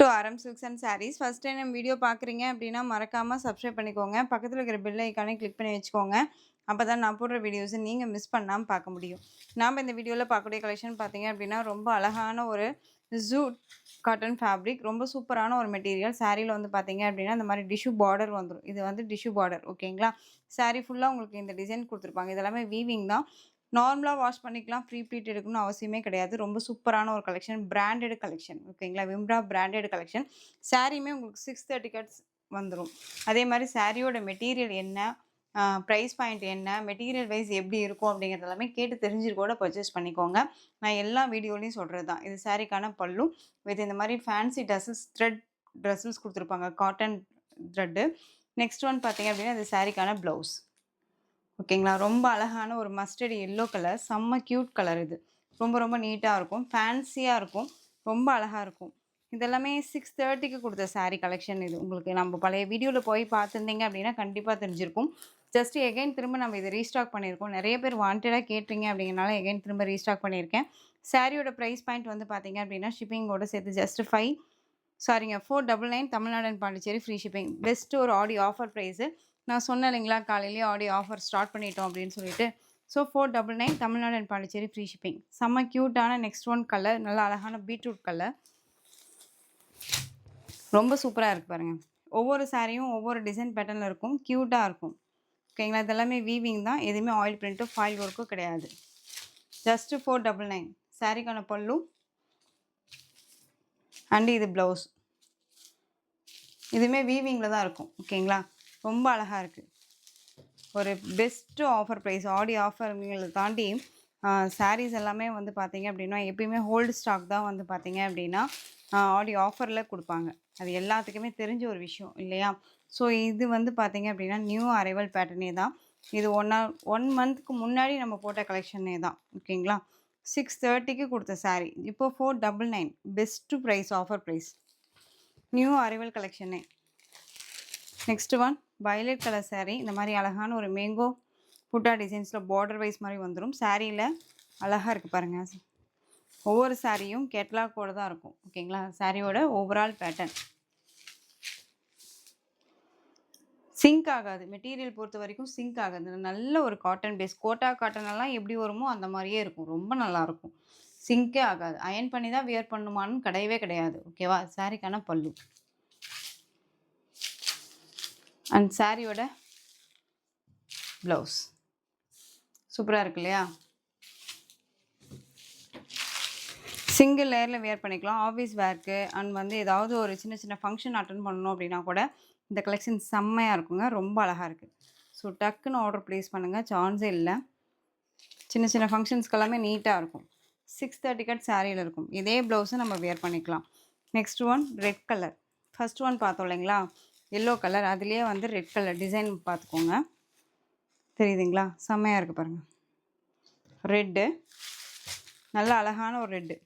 To Aaram silks and sarees. First time நம்ம video பார்க்குறீங்க அப்படின்னா மறக்காம சப்ஸ்கிரைப் பண்ணிக்கோங்க. பக்கத்துல இருக்கிற பெல் ஐகானை கிளிக் பண்ணி வச்சுக்கோங்க. அப்பதான் நான் போடுற வீடியோஸை நீங்க மிஸ் பண்ணாம பார்க்க முடியும். நாம இந்த வீடியோல பார்க்கக்கூடிய கலெக்ஷன் பார்த்தீங்க அப்படின்னா, ரொம்ப அழகான ஒரு ஜூட் காட்டன் ஃபேப்ரிக். ரொம்ப சூப்பரான ஒரு மெட்டீரியல். சாரீல வந்து பார்த்தீங்க அப்படின்னா, இந்த மாரி டிஷ்யூ பார்டர் வந்துரும். இது வந்து டிஷ்யூ பார்டர் ஓகேங்களா? சாரீ ஃபுல்லா உங்களுக்கு இந்த டிசைன் குடுத்துருப்பாங்க. இது எல்லாமே வீவிங் தான். நார்மலா வாஷ் பண்ணிக்கலாம். ப்ரீ ப்ளீட் எடுக்கணும்னு அவசியமே கிடையாது. ரொம்ப சூப்பரான ஒரு கலெக்ஷன். பிராண்டட் கலெக்ஷன் ஓகேங்களா? விம்ப்ரா பிராண்டட் கலெக்ஷன். சாரியுமே உங்களுக்கு 630 கட்ஸ் வந்துரும். அதே மாரி சாரியோட மெட்டீரியல் என்ன? பிரைஸ் பாயிண்ட் என்ன? மெட்டீரியல் வைஸ் எப்படி இருக்கும்? அப்படிங்கிறது எல்லாமே கேட்டு தெரிஞ்சுட்டு கூட பர்ச்சேஸ் பண்ணிக்கோங்க. நான் எல்லா வீடியோலயும் சொல்றது தான். இது சாரிக்கான பல்லு. வித் இந்த மாரி ஃபேன்சி டசல்ஸ் த்ரெட் ட்ரெஸ்ஸஸ் குடுத்துருப்பாங்க. Cotton thread. நெக்ஸ்ட் ஒன் பார்த்தீங்க அப்படின்னா, இது சாரிக்கான ப்ளவுஸ். ஓகேங்களா? ரொம்ப அழகான ஒரு மஸ்டர்ட் எல்லோ கலர். செம்ம கியூட் கலர் இது. ரொம்ப ரொம்ப நீட்டா இருக்கும். ஃபேன்சியா இருக்கும். ரொம்ப அழகா இருக்கும். இதெல்லாமே 630க்கு குடுத்த சாரி கலெக்ஷன் இது. உங்களுக்கு நம்ம பழைய வீடியோல போய் பார்த்துருந்தீங்க அப்படின்னா, கண்டிப்பா தெரிஞ்சிருக்கும். ஜஸ்ட் எகைன் திரும்ப நம்ம இத ரீஸ்டாக் பண்ணியிருக்கோம். நெறைய பேர் வாண்டடா கேட்டீங்க அப்படிங்கிறனால எகைன் திரும்ப ரீஸ்டாக் பண்ணியிருக்கேன். சாரியோட பிரைஸ் பாயிண்ட் வந்து பார்த்தீங்க அப்படின்னா, ஷிப்பிங்கோட சேர்த்து just 499 Tamil Nadu and Pondicherry free shipping. Best ஒரு ஆடி ஆஃபர் பிரைஸு. நான் சொன்னேன் இல்லைங்களா, காலையிலேயே ஆடி ஆஃபர் ஸ்டார்ட் பண்ணிட்டோம் அப்படின்னு சொல்லிட்டு. So 499 Tamil Nadu and Pondicherry free shipping. செம்ம கியூட்டான நெக்ஸ்ட் ஒன் கலர். நல்ல அழகான பீட்ரூட் கலர். ரொம்ப சூப்பரா இருக்கு பாருங்க. ஒவ்வொரு சாரியும் ஒவ்வொரு டிசைன் பேட்டர்ன்ல இருக்கும். கியூட்டா இருக்கும். ஓகேங்களா? இதெல்லாமே வீவிங் தான். எதுவுமே ஆயில் பிரிண்ட்டோ, ஃபாயில் ஒர்க்கோ கிடையாது. ஜஸ்ட் 499. சாரிக்கான பல்லு அண்ட் இது ப்ளவுஸ். இதுவுமே வீவிங்ல தான் இருக்கும். ஓகேங்களா? ரொம்ப அழகா இருக்கு. ஒரு பெஸ்ட் ஆஃபர் பிரைஸ். ஆடி ஆஃபர்ங்கிறத தாண்டி சாரீஸ் எல்லாமே வந்து பார்த்தீங்க அப்படின்னா, எப்பயுமே ஹோல்டு ஸ்டாக் தான் வந்து பார்த்தீங்க அப்படின்னா, ஆடி ஆஃபர்ல குடுப்பாங்க. அது எல்லாத்துக்குமே தெரிஞ்ச ஒரு விஷயம் இல்லையா? ஸோ இது வந்து பார்த்தீங்க அப்படின்னா, நியூ அரைவல் பேட்டர்னே தான். இது 1 மந்த்க்கு முன்னாடி நம்ம போட்ட கலெக்ஷனே தான். ஓகேங்களா? 630க்கு குடுத்த சாரி. இப்போ 499 best price offer price. New arrival கலெக்ஷனே. Next one violet colour sari. இந்த மாதிரி அழகான ஒரு மேங்கோ புட்டா டிசைன்ஸில் பார்டர் வைஸ் மாதிரி வந்துடும். சாரியில் அழகாக இருக்குது பாருங்கள். ஒவ்வொரு சாரியும் கேட்லாக்கோட தான் இருக்கும். ஓகேங்களா? சாரியோட ஓவரால் பேட்டர்ன் சிங்க் ஆகாது. மெட்டீரியல் பொறுத்த வரைக்கும் சிங்க் ஆகாது. நல்ல ஒரு காட்டன் பேஸ். கோட்டா காட்டன் எல்லாம் எப்படி வருமோ அந்த மாதிரியே இருக்கும். ரொம்ப நல்லாயிருக்கும். சிங்கே ஆகாது. அயன் பண்ணி தான் வியர் பண்ணுமான்னு கிடையவே கிடையாது. ஓகேவா? சாரிக்கான பல்லு அண்ட் சாரியோட ப்ளவுஸ் சூப்பராக இருக்கு இல்லையா? சிங்கிள் லேயரில் வேர் பண்ணிக்கலாம். ஆஃபீஸ் வேர்க்கு அண்ட் வந்து ஏதாவது ஒரு சின்ன சின்ன ஃபங்க்ஷன் அட்டன் பண்ணணும் அப்படின்னா கூட இந்த கலெக்ஷன் செம்மையாக இருக்குங்க. ரொம்ப அழகாக இருக்குது. ஸோ டக்குன்னு ஆர்டர் ப்ளேஸ் பண்ணுங்கள். சான்ஸே இல்லை. சின்ன சின்ன ஃபங்க்ஷன்ஸ்க்கு எல்லாமே நீட்டாக இருக்கும். 630 கட் சாரியில் இருக்கும். இதே ப்ளவுஸை நம்ம வேர் பண்ணிக்கலாம். Next one red colour. First one பார்த்தோம் இல்லைங்களா, எல்லோ கலர். அதுலேயே வந்து ரெட் கலர் டிசைன் பார்த்துக்கோங்க. தெரியுதுங்களா? செம்மையாக இருக்குது பாருங்கள். ரெட்டு நல்ல அழகான ஒரு ரெட்டு.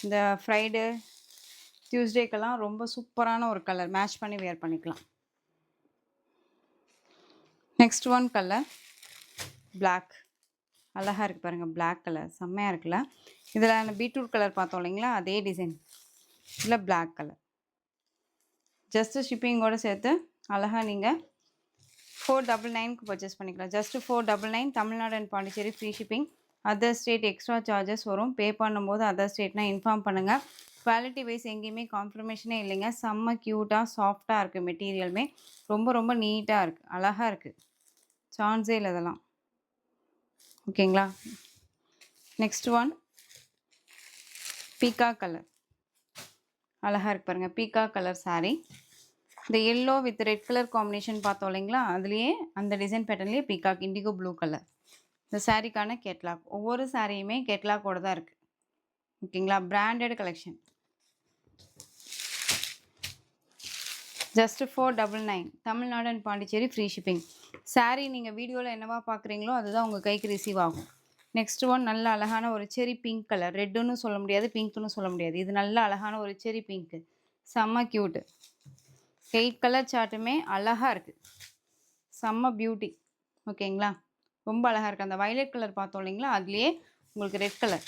இந்த ஃப்ரைடே டியூஸ்டேக்கெல்லாம் ரொம்ப சூப்பரான ஒரு கலர். மேட்ச் பண்ணி வேர் பண்ணிக்கலாம். Next one colour black. அழகாக இருக்குது பாருங்கள். பிளாக் கலர் செம்மையாக இருக்குல்ல. இதில் பீட்ரூட் கலர் பார்த்தோம் இல்லைங்களா, அதே டிசைன் இல்லை பிளாக் கலர். ஜஸ்ட்டு ஷிப்பிங்கோடு சேர்த்து அழகாக நீங்கள் 499க்கு பர்ச்சேஸ் பண்ணிக்கலாம். Just 499 Tamil Nadu and Pondicherry free shipping. Other state extra charges வரும். பே பண்ணும்போது அதர் ஸ்டேட்னா இன்ஃபார்ம் பண்ணுங்கள். குவாலிட்டி வைஸ் எங்கேயுமே காம்ப்ரமைஷனே இல்லைங்க. செம்ம க்யூட்டாக சாஃப்டாக இருக்குது. மெட்டீரியலுமே ரொம்ப ரொம்ப நீட்டாக இருக்குது. அழகாக இருக்குது. சான்ஸே இல்லை இதெல்லாம். ஓகேங்களா? Next one peacock colour. அழகாக இருக்கு பாருங்கள். Peacock colour sari. இந்த yellow with red colour combination பார்த்தோம் இல்லைங்களா, அதுலேயே அந்த டிசைன் பேட்டர்ன்லேயே பீகாக் இண்டிகோ ப்ளூ கலர். இந்த சாரீக்கான கேட்லாக். ஒவ்வொரு சாரியுமே கேட்லாக்கோட தான் இருக்குது. ஓகேங்களா? Branded collection. Just 499 Tamil Nadu and Pondicherry free shipping. Sari நீங்கள் வீடியோவில் என்னவா பார்க்குறீங்களோ அதுதான் உங்கள் கைக்கு ரிசீவ் ஆகும். நெக்ஸ்ட் ஒன் நல்ல அழகான ஒரு செரி பிங்க் கலர். ரெட்டுன்னு சொல்ல முடியாது, பிங்க்னு சொல்ல முடியாது. இது நல்ல அழகான ஒரு செரி பிங்க்கு. செம்ம க்யூட்டு. 8 கலர் சார்ட்டுமே அழகாக இருக்குது. செம்ம பியூட்டி. ஓகேங்களா? ரொம்ப அழகாக இருக்குது. அந்த வயலட் கலர் பார்த்தோம் இல்லைங்களா, அதுலேயே உங்களுக்கு red colour,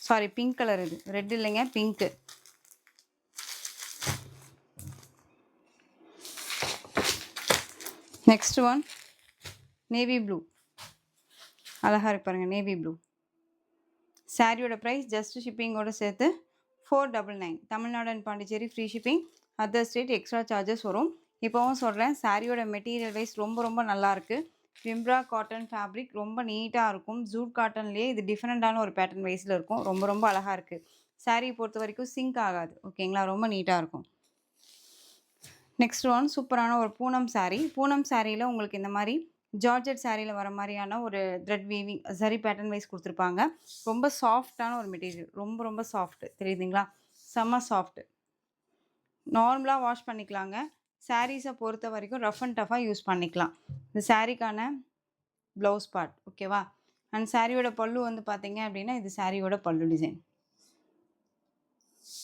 sorry pink colour. இது ரெட் இல்லைங்க, pink. Next one navy blue. அழகாக இருக்கு பாருங்கள், நேவி ப்ளூ. சாரியோட ப்ரைஸ் ஜஸ்ட் ஷிப்பிங்கோடு சேர்த்து 499. Tamil Nadu and Pondicherry free shipping. Other state extra charges வரும். இப்போவும் சொல்கிறேன், சாரியோட மெட்டீரியல் வைஸ் ரொம்ப ரொம்ப நல்லாயிருக்கு. விம்ப்ரா காட்டன் ஃபேப்ரிக் ரொம்ப நீட்டாக இருக்கும். ஜூட் காட்டன்லேயே இது டிஃப்ரெண்ட்டான ஒரு பேட்டர்ன் வைஸில் இருக்கும். ரொம்ப ரொம்ப அழகாக இருக்குது. சாரீ பொறுத்த வரைக்கும் சிங்க் ஆகாது. ஓகேங்களா, ரொம்ப நீட்டாக இருக்கும். நெக்ஸ்ட் ஒன் சூப்பரான ஒரு பூனம் சாரீ. பூனம் சாரியில் உங்களுக்கு இந்த மாதிரி ஜார்ஜெட் சாரியில் வர மாதிரியான ஒரு த்ரெட் வீவிங் சரி பேட்டர்ன் வைஸ் கொடுத்துருப்பாங்க. ரொம்ப சாஃப்டான ஒரு மெட்டீரியல், ரொம்ப ரொம்ப சாஃப்ட்டு. தெரியுதுங்களா, செம்ம சாஃப்ட்டு. நார்மலாக வாஷ் பண்ணிக்கலாங்க. சாரீஸை பொறுத்த வரைக்கும் ரஃப் அண்ட் டஃபாக யூஸ் பண்ணிக்கலாம். இந்த சாரீக்கான ப்ளவுஸ் பார்ட் ஓகேவா. அண்ட் சாரியோட பல்லு வந்து பார்த்தீங்க அப்படின்னா இது சாரியோட பல்லு டிசைன்.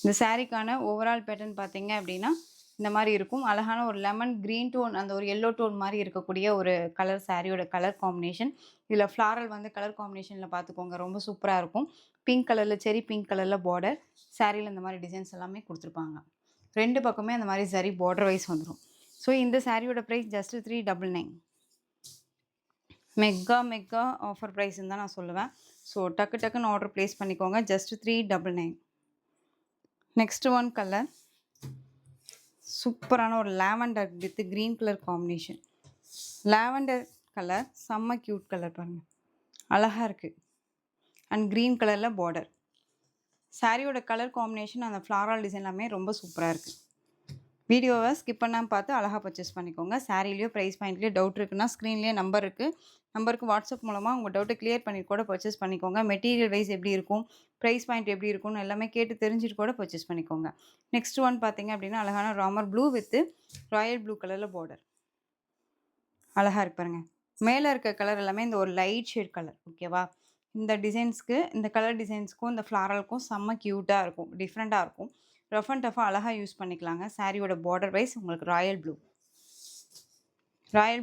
இந்த சாரீக்கான ஓவரால் பேட்டர்ன் பார்த்தீங்க அப்படின்னா இந்த மாதிரி இருக்கும். அழகான ஒரு லெமன் க்ரீன் டோன், அந்த ஒரு எல்லோ டோன் மாதிரி இருக்கக்கூடிய ஒரு கலர் சாரியோட கலர் காம்பினேஷன். இதில் ஃப்ளாரல் வந்து கலர் காம்பினேஷனில் பார்த்துக்கோங்க, ரொம்ப சூப்பராக இருக்கும். பிங்க் கலரில், செரி பிங்க் கலரில் பார்டர். சாரியில் இந்த மாதிரி டிசைன்ஸ் எல்லாமே கொடுத்துருப்பாங்க. ரெண்டு பக்கமே அந்த மாதிரி சரி பார்டர் வைஸ் வந்துடும். ஸோ இந்த சாரியோட price just 399. Mega mega offer ப்ரைஸ்ன்னு தான் நான் சொல்லுவேன். ஸோ டக்குன்னு ஆர்டர் ப்ளேஸ் பண்ணிக்கோங்க. ஜஸ்ட் 399. நெக்ஸ்ட் ஒன் கலர் சூப்பரான ஒரு lavender with green colour combination. Lavender colour செம்ம க்யூட் கலர் பாருங்கள், அழகாக இருக்குது. அண்ட் க்ரீன் கலரில் பார்டர். சாரியோட கலர் காம்பினேஷன் அந்த ஃப்ளாரல் டிசைன் எல்லாமே ரொம்ப சூப்பராக இருக்குது. வீடியோவை ஸ்கிப் பண்ணாமல் பார்த்து அழகாக பர்ச்சேஸ் பண்ணிக்கோங்க. சாரிலேயோ ப்ரைஸ் பாயிண்ட்லேயோ டவுட் இருக்குன்னா ஸ்க்ரீன்லேயே நம்பர் இருக்குது. நம்பருக்கு வாட்ஸ்அப் மூலமாக உங்கள் டவுட்டை கிளியர் பண்ணி கூட பர்ச்சேஸ் பண்ணிக்கோங்க. மெட்டீரியல் வைஸ் எப்படி இருக்கும், ப்ரைஸ் பாயிண்ட் எப்படி இருக்கும்னு எல்லாமே கேட்டு தெரிஞ்சுட்டு கூட பர்ச்சேஸ் பண்ணிக்கோங்க. நெக்ஸ்ட் ஒன் பார்த்தீங்க அப்படின்னா அழகான Ramar blue with Royal blue கலரில் பார்டர். அழகாக இருக்கு பாருங்கள். மேலே இருக்க கலர் எல்லாமே இந்த ஒரு லைட் ஷேட் கலர் ஓகேவா. இந்த டிசைன்ஸ்க்கு, இந்த கலர் டிசைன்ஸ்க்கும் இந்த ஃப்ளாரலுக்கும் செம்ம க்யூட்டாக இருக்கும், டிஃப்ரெண்ட்டாக இருக்கும். ரஃப் அண்ட் டஃபாக அழகாக யூஸ் பண்ணிக்கலாங்க. சாரியோட பார்டர் வைஸ் உங்களுக்கு ராயல்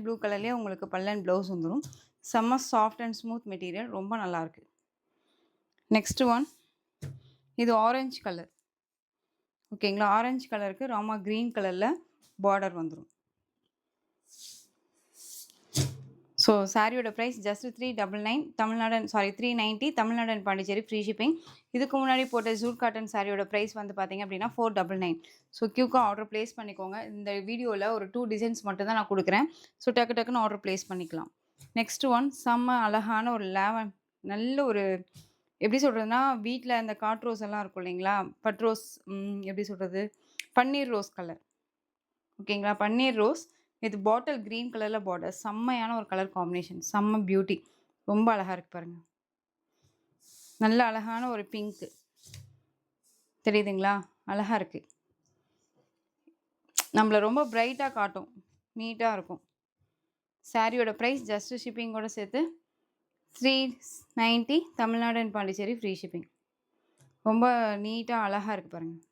ப்ளூ கலர்லேயே உங்களுக்கு பல்லன் ப்ளவுஸ் வந்துடும். செம்ம சாஃப்ட் அண்ட் ஸ்மூத் மெட்டீரியல், ரொம்ப நல்லாயிருக்கு. நெக்ஸ்ட் ஒன் இது ஆரஞ்சு கலர் ஓகேங்களா. ஆரஞ்சு கலருக்கு ராமா க்ரீன் கலரில் பார்டர் வந்துடும். ஸோ சாரியோட price just 399. Tamil Nadu 390. Tamil Nadu and Pondicherry free shipping. இதுக்கு முன்னாடி போட்ட ஜூட் காட்டன் சாரியோட ப்ரைஸ் வந்து பார்த்தீங்க அப்படின்னா 499. ஸோ க்யூக்காக ஆர்டர் ப்ளேஸ் பண்ணிக்கோங்க. இந்த வீடியோவில் ஒரு 2 டிசைன்ஸ் மட்டும் தான் நான் கொடுக்குறேன். ஸோ டக்குன்னு ஆர்டர் ப்ளேஸ் பண்ணிக்கலாம். நெக்ஸ்ட் ஒன் செம்ம அழகான ஒரு நல்ல ஒரு எப்படி சொல்கிறதுனா, வீட்டில் அந்த காட் ரோஸ் எல்லாம் இருக்கும் இல்லைங்களா, பட் ரோஸ், எப்படி சொல்கிறது, பன்னீர் ரோஸ் கலர் ஓகேங்களா. பன்னீர் ரோஸ் இது பாட்டில் க்ரீன் கலரில் பார்டர். செம்மையான ஒரு கலர் காம்பினேஷன், செம்ம பியூட்டி, ரொம்ப அழகாக இருக்குது பாருங்கள். நல்ல அழகான ஒரு பிங்க்கு தெரியுதுங்களா, அழகாக இருக்குது. நம்மளை ரொம்ப பிரைட்டாக காட்டும், நீட்டாக இருக்கும். சாரியோட ப்ரைஸ் ஜஸ்ட் ஷிப்பிங்கோட சேர்த்து 390. Tamil Nadu and Pondicherry free shipping. ரொம்ப நீட்டாக அழகாக இருக்குது பாருங்கள்.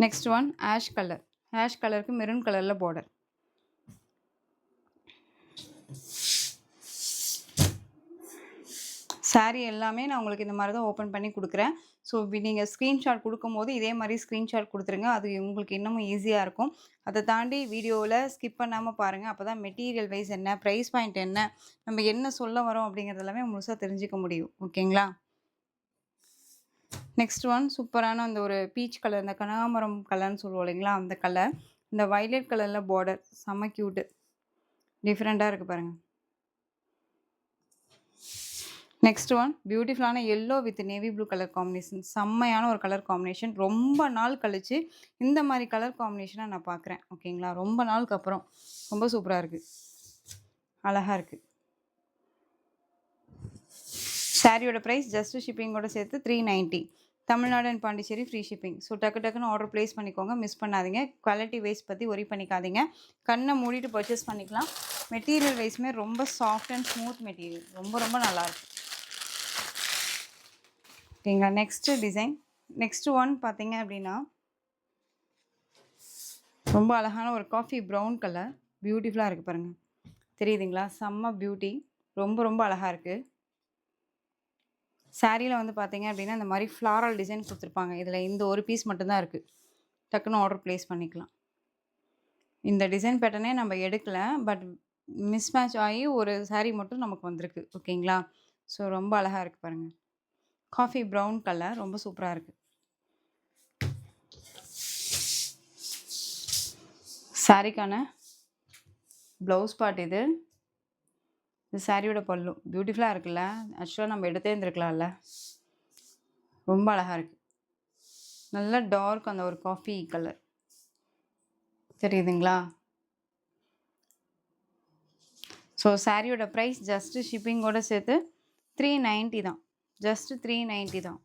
நெக்ஸ்ட் ஒன் ஆஷ் கலருக்கு மெரூன் கலரில் பார்டர். சாரீ எல்லாமே நான் உங்களுக்கு இந்த மாதிரி தான் ஓப்பன் பண்ணி கொடுக்குறேன். ஸோ நீங்கள் ஸ்க்ரீன்ஷாட் கொடுக்கும்போது இதே மாதிரி ஸ்க்ரீன்ஷாட் கொடுத்துருங்க. அது உங்களுக்கு இன்னமும் ஈஸியாக இருக்கும். அதை தாண்டி வீடியோவில் ஸ்கிப் பண்ணாமல் பாருங்கள். அப்போ தான் மெட்டீரியல் வைஸ் என்ன, ப்ரைஸ் பாயிண்ட் என்ன, நம்ம என்ன சொல்ல வரோம் அப்படிங்கிறது எல்லாமே முழுசாக தெரிஞ்சுக்க முடியும். ஓகேங்களா. நெக்ஸ்ட் ஒன் சூப்பரான அந்த ஒரு பீச் கலர், இந்த கனகாமரம் கலர்னு சொல்லுவோம் இல்லைங்களா, அந்த கலர். இந்த வைலட் கலரில் பார்டர் செம்ம க்யூட்டு, டிஃப்ரெண்ட்டாக இருக்குது பாருங்கள். நெக்ஸ்ட் ஒன் பியூட்டிஃபுல்லான yellow with navy blue colour combination. செம்மையான ஒரு கலர் காம்பினேஷன். ரொம்ப நாள் கழித்து இந்த மாதிரி கலர் காம்பினேஷனாக நான் பார்க்குறேன். ஓகேங்களா, ரொம்ப நாளுக்கு அப்புறம் ரொம்ப சூப்பராக இருக்குது, அழகாக இருக்குது. சாரியோட ப்ரைஸ் ஜஸ்ட் ஷிப்பிங்கோட சேர்த்து 390. Tamil Nadu and Pondicherry free shipping. So டக்குன்னு ஆர்டர் ப்ளேஸ் பண்ணிக்கோங்க, மிஸ் பண்ணாதீங்க. குவாலிட்டி வைஸ் பற்றி ஒரி பண்ணிக்காதீங்க, கண்ணை மூடிட்டு பர்ச்சேஸ் பண்ணிக்கலாம். மெட்டீரியல் வைஸுமே ரொம்ப சாஃப்ட் அண்ட் ஸ்மூத் மெட்டீரியல், ரொம்ப ரொம்ப நல்லாயிருக்கு. ஓகேங்களா. நெக்ஸ்ட்டு டிசைன், நெக்ஸ்ட்டு ஒன் பார்த்தீங்க அப்படின்னா ரொம்ப அழகான ஒரு காஃபி ப்ரௌன் கலர், பியூட்டிஃபுல்லாக இருக்குது பாருங்கள். தெரியுதுங்களா, செம்ம பியூட்டி, ரொம்ப ரொம்ப அழகாக இருக்குது. சாரியில் வந்து பார்த்தீங்க அப்படின்னா இந்த மாதிரி ஃப்ளாரல் டிசைன் கொடுத்துருப்பாங்க. இதில் இந்த ஒரு பீஸ் மட்டும்தான் இருக்குது. டக்குன்னு ஆர்டர் ப்ளேஸ் பண்ணிக்கலாம். இந்த டிசைன் பேட்டர்னே நம்ம எடுக்கல. பட் மிஸ்மேட்ச் ஆகி ஒரு சாரீ மட்டும் நமக்கு வந்திருக்கு. ஓகேங்களா? ஸோ ரொம்ப அழகா இருக்கு பாருங்க. காஃபி ப்ரவுன் கலர் ரொம்ப சூப்பரா இருக்கு. சாரீக்கான ப்ளவுஸ் பார்ட் இது. இந்த சாரியோட பல்லு பியூட்டிஃபுல்லா இருக்குல்ல. ஆக்சுவலா நம்ம எடுத்தே இருந்திருக்கலாம்ல. ரொம்ப அழகா இருக்கு. நல்ல டார்க் அந்த ஒரு காஃபி கலர் தெரியுதுங்களா? ஸோ சாரியோட ப்ரைஸ் ஜஸ்ட்டு ஷிப்பிங்கோட சேர்த்து 390 தான். ஜஸ்ட் 390 தான்.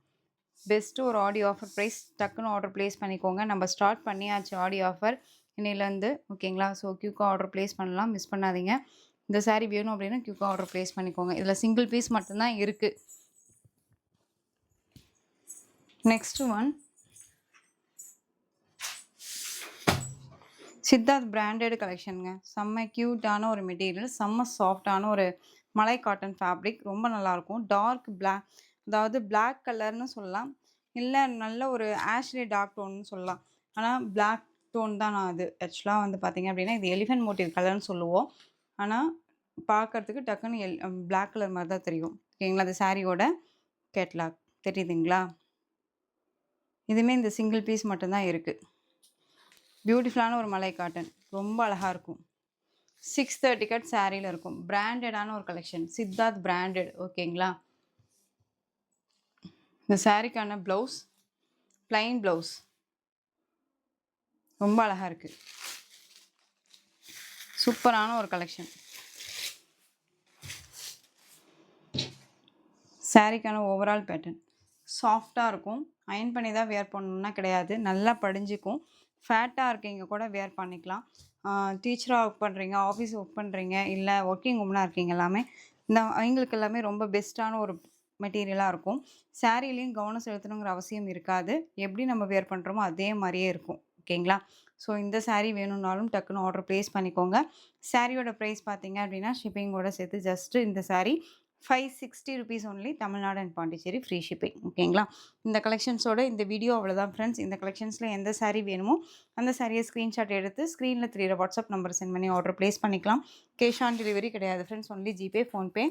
பெஸ்ட்டு ஒரு ஆடி ஆஃபர் ப்ரைஸ். டக்குன்னு ஆர்டர் ப்ளேஸ் பண்ணிக்கோங்க. நம்ம ஸ்டார்ட் பண்ணியாச்சு ஆடி ஆஃபர் இன்னையிலேருந்து. ஓகேங்களா? ஸோ குயிக்காக ஆர்டர் ப்ளேஸ் பண்ணலாம். மிஸ் பண்ணாதீங்க. இந்த சாரீ வேணும் அப்படின்னா குயிக்காக ஆர்டர் ப்ளேஸ் பண்ணிக்கோங்க. இதில் சிங்கிள் பீஸ் மட்டும்தான் இருக்குது. நெக்ஸ்ட் ஒன் சித்தார்த் பிராண்டட் கலெக்ஷனுங்க. செம்ம க்யூட்டான ஒரு மெட்டீரியல், செம்ம சாஃப்டான ஒரு மலை காட்டன் ஃபேப்ரிக். ரொம்ப நல்லாயிருக்கும். டார்க் பிளாக், அதாவது பிளாக் கலர்னு சொல்லலாம், இல்லை நல்ல ஒரு ஆஷ்லி டார்க் டோன்னு சொல்லலாம். ஆனால் பிளாக் டோன் தான். நான் அது ஆக்சுவலாக வந்து பார்த்தீங்க அப்படின்னா இது எலிஃபென்ட் மோட்டிவ் கலர்னு சொல்லுவோம். ஆனால் பார்க்கறதுக்கு டக்குன்னு பிளாக் கலர் மாதிரி தான் தெரியும். ஓகேங்களா? அது சாரியோட கேட்லாக் தெரியுதுங்களா? இதுவுமே இந்த சிங்கிள் பீஸ் மட்டும்தான் இருக்குது. பியூட்டிஃபுல்லான ஒரு மலை காட்டன் ரொம்ப அழகாக இருக்கும். 630 கட் சாரியில் இருக்கும். பிராண்டடான ஒரு கலெக்ஷன், சித்தார்த் பிராண்டட். ஓகேங்களா? இந்த சாரிக்கான ப்ளவுஸ் பிளைன் ப்ளவுஸ் ரொம்ப அழகாக இருக்குது. சூப்பரான ஒரு கலெக்ஷன். சாரிக்கான ஓவரால் பேட்டர்ன் சாஃப்டாக இருக்கும். அயன் பண்ணி தான் வேர் பண்ணணும்னா கிடையாது. நல்லா படிஞ்சிக்கும். ஃபேட்டாக இருக்கீங்க கூட வேர் பண்ணிக்கலாம். டீச்சராக ஒர்க் பண்ணுறீங்க, ஆஃபீஸ் ஒர்க் பண்ணுறீங்க, இல்லை ஒர்க்கிங் உமனாக இருக்கீங்க, எல்லாமே அவங்களுக்கு எல்லாமே ரொம்ப பெஸ்ட்டான ஒரு மெட்டீரியலாக இருக்கும். சாரீலையும் கவனம் செலுத்தணுங்கிற அவசியம் இருக்காது. எப்படி நம்ம வேர் பண்ணுறோமோ அதே மாதிரியே இருக்கும். ஓகேங்களா? ஸோ இந்த சாரீ வேணும்னாலும் டக்குன்னு ஆர்டர் ப்ளேஸ் பண்ணிக்கோங்க. சாரியோட ப்ரைஸ் பார்த்தீங்க அப்படின்னா ஷிப்பிங்கோட சேர்த்து ஜஸ்ட்டு இந்த sari 560 rupees only. Tamil Nadu and Pondicherry free shipping. ஓகேங்களா? இந்த கலெக்ஷன்ஸோட இந்த வீடியோ அவ்வளோதான் ஃப்ரெண்ட்ஸ். இந்த கலெக்ஷன்ஸில் எந்த சாரீ வேணுமோ அந்த சாரியை ஸ்க்ரீன்ஷாட் எடுத்து ஸ்க்ரீனில் தெரியிற வாட்ஸ்அப் நம்பர் சென்ட் பண்ணி ஆர்டர் ப்ளேஸ் பண்ணிக்கலாம். கேஷ் ஆன் டெலிவரி கிடையாது friends. Only GPay, PhonePe,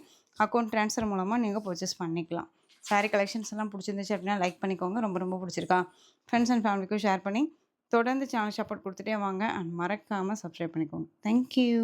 account transfer மூலமாக நீங்கள் பர்ச்சேஸ் பண்ணிக்கலாம். சாரீ கலெக்ஷன்ஸ் எல்லாம் பிடிச்சிருந்துச்சு அப்படின்னா லைக் பண்ணிக்கோங்க. ரொம்ப ரொம்ப பிடிச்சிருக்கா ஃப்ரெண்ட்ஸ் அண்ட் ஃபேமிலிக்கும் ஷேர் பண்ணி தொடர்ந்து சேனல் சப்போர்ட் கொடுத்துட்டே வாங்க. அண்ட் மறக்காமல் சப்ஸ்கிரைப் பண்ணிக்கோங்க. தேங்க்யூ.